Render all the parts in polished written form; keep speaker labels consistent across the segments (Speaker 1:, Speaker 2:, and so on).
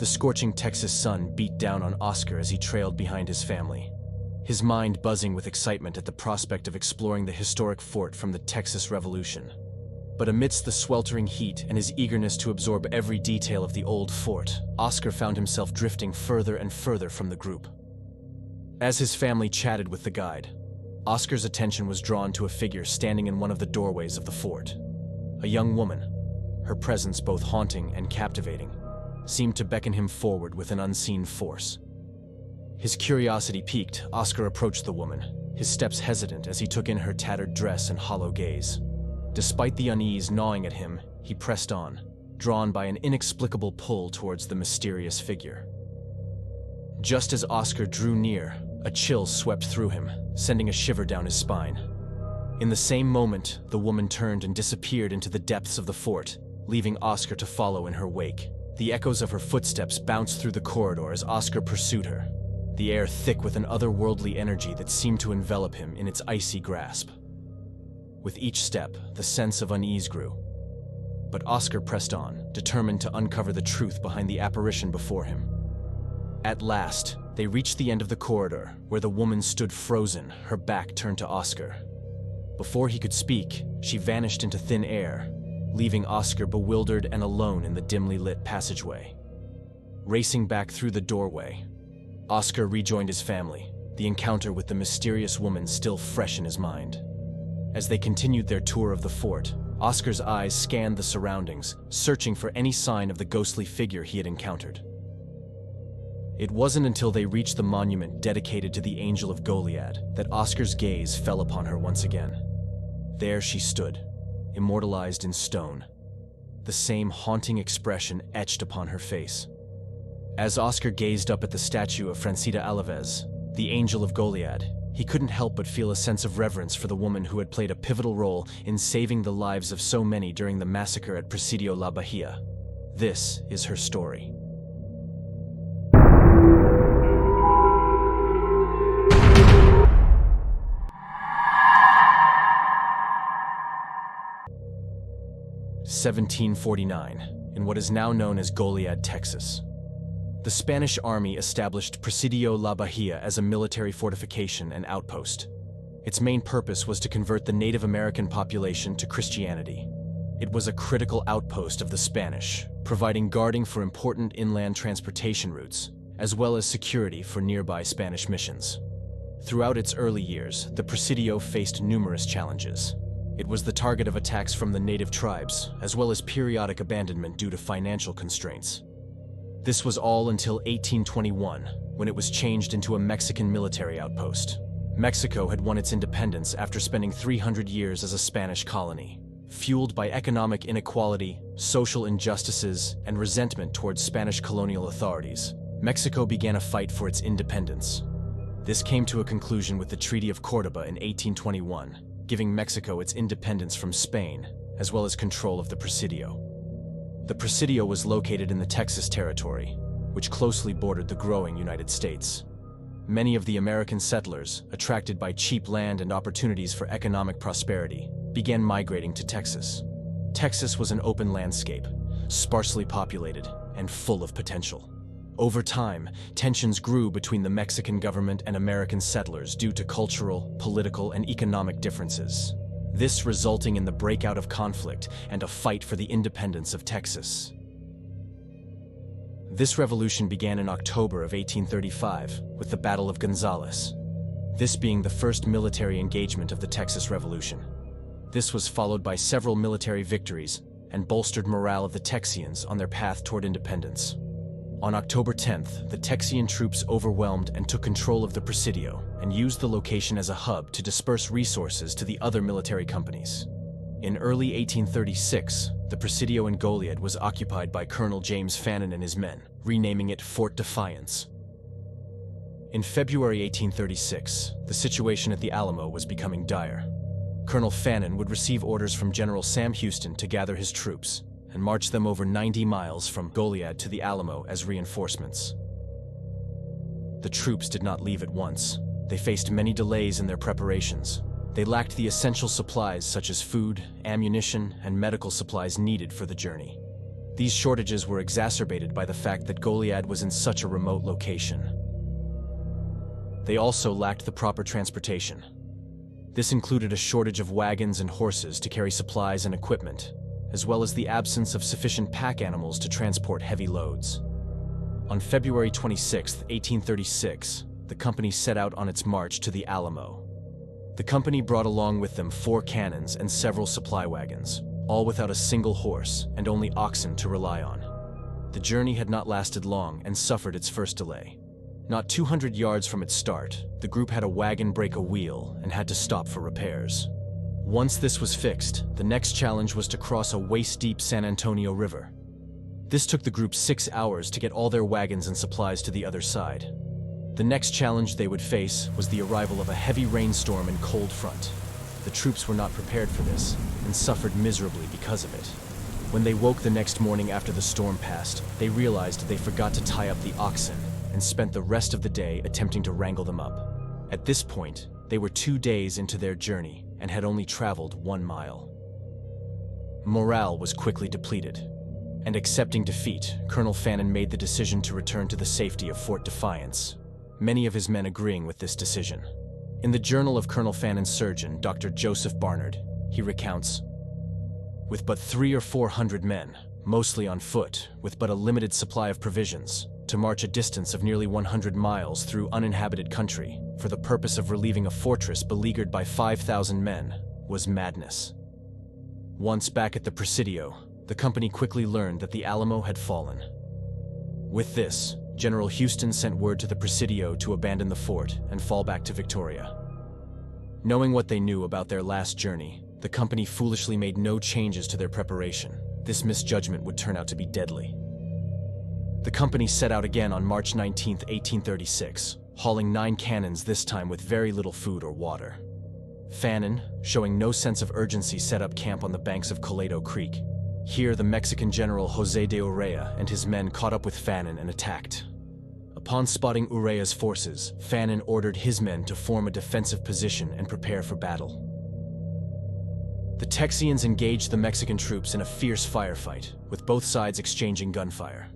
Speaker 1: The scorching Texas sun beat down on Oscar as he trailed behind his family, his mind buzzing with excitement at the prospect of exploring the historic fort from the Texas Revolution. But amidst the sweltering heat and his eagerness to absorb every detail of the old fort, Oscar found himself drifting further and further from the group. As his family chatted with the guide, Oscar's attention was drawn to a figure standing in one of the doorways of the fort. A young woman, her presence both haunting and captivating, seemed to beckon him forward with an unseen force. His curiosity piqued, Oscar approached the woman, his steps hesitant as he took in her tattered dress and hollow gaze. Despite the unease gnawing at him, he pressed on, drawn by an inexplicable pull towards the mysterious figure. Just as Oscar drew near, a chill swept through him, sending a shiver down his spine. In the same moment, the woman turned and disappeared into the depths of the fort, leaving Oscar to follow in her wake. The echoes of her footsteps bounced through the corridor as Oscar pursued her, the air thick with an otherworldly energy that seemed to envelop him in its icy grasp. With each step, the sense of unease grew. But Oscar pressed on, determined to uncover the truth behind the apparition before him. At last, they reached the end of the corridor, where the woman stood frozen, her back turned to Oscar. Before he could speak, she vanished into thin air, leaving Oscar bewildered and alone in the dimly lit passageway. Racing back through the doorway, Oscar rejoined his family, the encounter with the mysterious woman still fresh in his mind. As they continued their tour of the fort, Oscar's eyes scanned the surroundings, searching for any sign of the ghostly figure he had encountered. It wasn't until they reached the monument dedicated to the Angel of Goliad that Oscar's gaze fell upon her once again. There she stood, immortalized in stone, the same haunting expression etched upon her face. As Oscar gazed up at the statue of Francita Alavez, the Angel of Goliad, he couldn't help but feel a sense of reverence for the woman who had played a pivotal role in saving the lives of so many during the massacre at Presidio La Bahia. This is her story. (1749) in what is now known as Goliad, Texas. The Spanish army established Presidio La Bahia as a military fortification and outpost. Its main purpose was to convert the Native American population to Christianity. It was a critical outpost of the Spanish, providing guarding for important inland transportation routes, as well as security for nearby Spanish missions. Throughout its early years, the Presidio faced numerous challenges. It was the target of attacks from the native tribes, as well as periodic abandonment due to financial constraints. This was all until 1821, when it was changed into a Mexican military outpost. Mexico had won its independence after spending 300 years as a Spanish colony. Fueled by economic inequality, social injustices, and resentment towards Spanish colonial authorities, Mexico began a fight for its independence. This came to a conclusion with the Treaty of Córdoba in 1821, giving Mexico its independence from Spain, as well as control of the Presidio. The Presidio was located in the Texas territory, which closely bordered the growing United States. Many of the American settlers, attracted by cheap land and opportunities for economic prosperity, began migrating to Texas. Texas was an open landscape, sparsely populated, and full of potential. Over time, tensions grew between the Mexican government and American settlers due to cultural, political, and economic differences. This resulting in the breakout of conflict and a fight for the independence of Texas. This revolution began in October of 1835 with the Battle of Gonzales, this being the first military engagement of the Texas Revolution. This was followed by several military victories and bolstered morale of the Texians on their path toward independence. On October 10th, the Texian troops overwhelmed and took control of the Presidio and used the location as a hub to disperse resources to the other military companies. In early 1836, the Presidio in Goliad was occupied by Colonel James Fannin and his men, renaming it Fort Defiance. In February 1836, the situation at the Alamo was becoming dire. Colonel Fannin would receive orders from General Sam Houston to gather his troops and march them over 90 miles from Goliad to the Alamo as reinforcements. The troops did not leave at once. They faced many delays in their preparations. They lacked the essential supplies such as food, ammunition, and medical supplies needed for the journey. These shortages were exacerbated by the fact that Goliad was in such a remote location. They also lacked the proper transportation. This included a shortage of wagons and horses to carry supplies and equipment, as well as the absence of sufficient pack animals to transport heavy loads. On February 26, 1836, the company set out on its march to the Alamo. The company brought along with them 4 cannons and several supply wagons, all without a single horse and only oxen to rely on. The journey had not lasted long and suffered its first delay. Not 200 yards from its start, the group had a wagon break a wheel and had to stop for repairs. Once this was fixed, the next challenge was to cross a waist-deep San Antonio River. This took the group 6 hours to get all their wagons and supplies to the other side. The next challenge they would face was the arrival of a heavy rainstorm and cold front. The troops were not prepared for this and suffered miserably because of it. When they woke the next morning after the storm passed, they realized they forgot to tie up the oxen and spent the rest of the day attempting to wrangle them up. At this point, they were 2 days into their journey and had only traveled 1 mile. Morale was quickly depleted, and accepting defeat, Colonel Fannin made the decision to return to the safety of Fort Defiance, many of his men agreeing with this decision. In the journal of Colonel Fannin's surgeon, Dr. Joseph Barnard, he recounts, "With but 300 or 400 men, mostly on foot, with but a limited supply of provisions, to march a distance of nearly 100 miles through uninhabited country for the purpose of relieving a fortress beleaguered by 5,000 men was madness." Once back at the Presidio, the company quickly learned that the Alamo had fallen. With this, General Houston sent word to the Presidio to abandon the fort and fall back to Victoria. Knowing what they knew about their last journey, the company foolishly made no changes to their preparation. This misjudgment would turn out to be deadly. The company set out again on March 19, 1836, hauling 9 cannons, this time with very little food or water. Fannin, showing no sense of urgency, set up camp on the banks of Colado Creek. Here, the Mexican general José de Urrea and his men caught up with Fannin and attacked. Upon spotting Urrea's forces, Fannin ordered his men to form a defensive position and prepare for battle. The Texians engaged the Mexican troops in a fierce firefight, with both sides exchanging gunfire.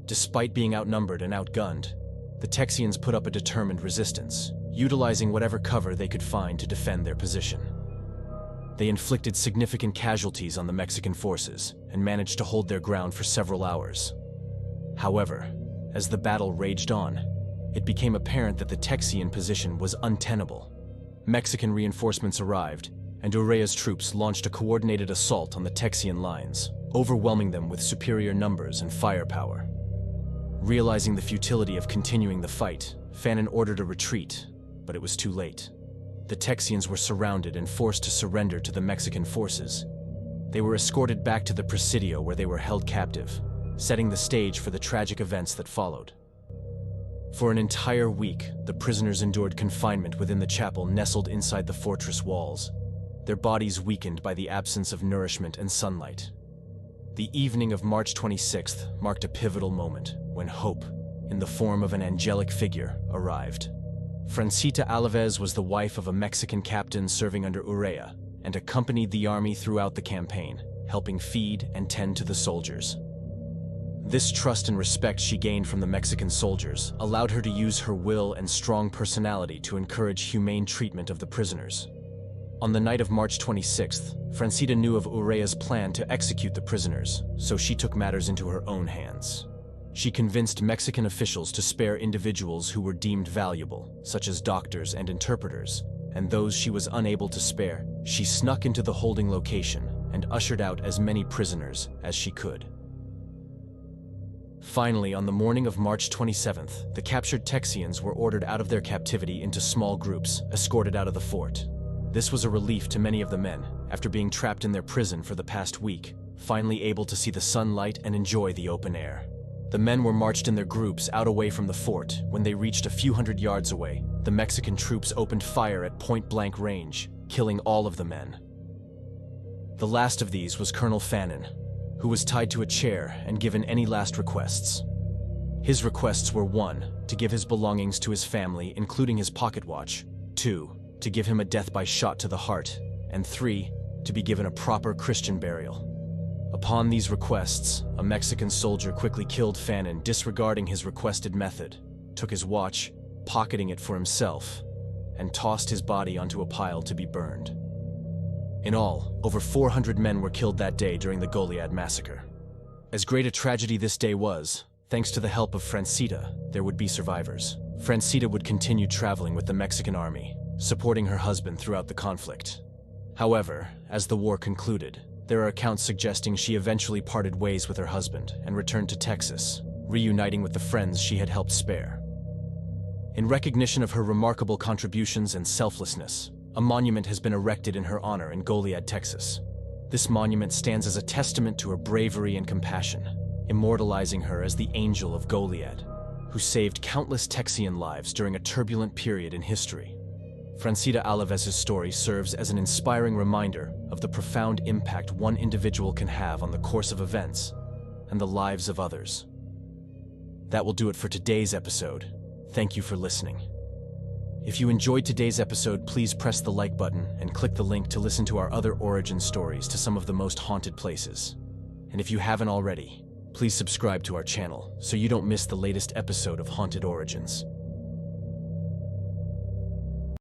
Speaker 1: Despite being outnumbered and outgunned, the Texians put up a determined resistance, utilizing whatever cover they could find to defend their position. They inflicted significant casualties on the Mexican forces and managed to hold their ground for several hours. However, as the battle raged on, it became apparent that the Texian position was untenable. Mexican reinforcements arrived, and Urrea's troops launched a coordinated assault on the Texian lines, overwhelming them with superior numbers and firepower. Realizing the futility of continuing the fight, Fannin ordered a retreat, but it was too late. The Texians were surrounded and forced to surrender to the Mexican forces. They were escorted back to the Presidio, where they were held captive, setting the stage for the tragic events that followed. For an entire week, the prisoners endured confinement within the chapel nestled inside the fortress walls, their bodies weakened by the absence of nourishment and sunlight. The evening of March 26th marked a pivotal moment when hope, in the form of an angelic figure, arrived. Francita Alaves was the wife of a Mexican captain serving under Urrea and accompanied the army throughout the campaign, helping feed and tend to the soldiers. This trust and respect she gained from the Mexican soldiers allowed her to use her will and strong personality to encourage humane treatment of the prisoners. On the night of March 26th, Francita knew of Urrea's plan to execute the prisoners, so she took matters into her own hands. She convinced Mexican officials to spare individuals who were deemed valuable, such as doctors and interpreters, and those she was unable to spare, she snuck into the holding location and ushered out as many prisoners as she could. Finally, on the morning of March 27th, the captured Texians were ordered out of their captivity into small groups, escorted out of the fort. This was a relief to many of the men, after being trapped in their prison for the past week, finally able to see the sunlight and enjoy the open air. The men were marched in their groups out away from the fort. When they reached a few hundred yards away, the Mexican troops opened fire at point-blank range, killing all of the men. The last of these was Colonel Fannin, who was tied to a chair and given any last requests. His requests were 1, to give his belongings to his family, including his pocket watch, 2, to give him a death by shot to the heart, and 3, to be given a proper Christian burial. Upon these requests, a Mexican soldier quickly killed Fannin, disregarding his requested method, took his watch, pocketing it for himself, and tossed his body onto a pile to be burned. In all, over 400 men were killed that day during the Goliad massacre. As great a tragedy this day was, thanks to the help of Francita, there would be survivors. Francita would continue traveling with the Mexican army, supporting her husband throughout the conflict. However, as the war concluded, there are accounts suggesting she eventually parted ways with her husband and returned to Texas, reuniting with the friends she had helped spare. In recognition of her remarkable contributions and selflessness, a monument has been erected in her honor in Goliad, Texas. This monument stands as a testament to her bravery and compassion, immortalizing her as the Angel of Goliad, who saved countless Texian lives during a turbulent period in history. Francita Alavez's story serves as an inspiring reminder of the profound impact one individual can have on the course of events and the lives of others. That will do it for today's episode. Thank you for listening. If you enjoyed today's episode, please press the like button and click the link to listen to our other origin stories to some of the most haunted places. And if you haven't already, please subscribe to our channel so you don't miss the latest episode of Haunted Origins.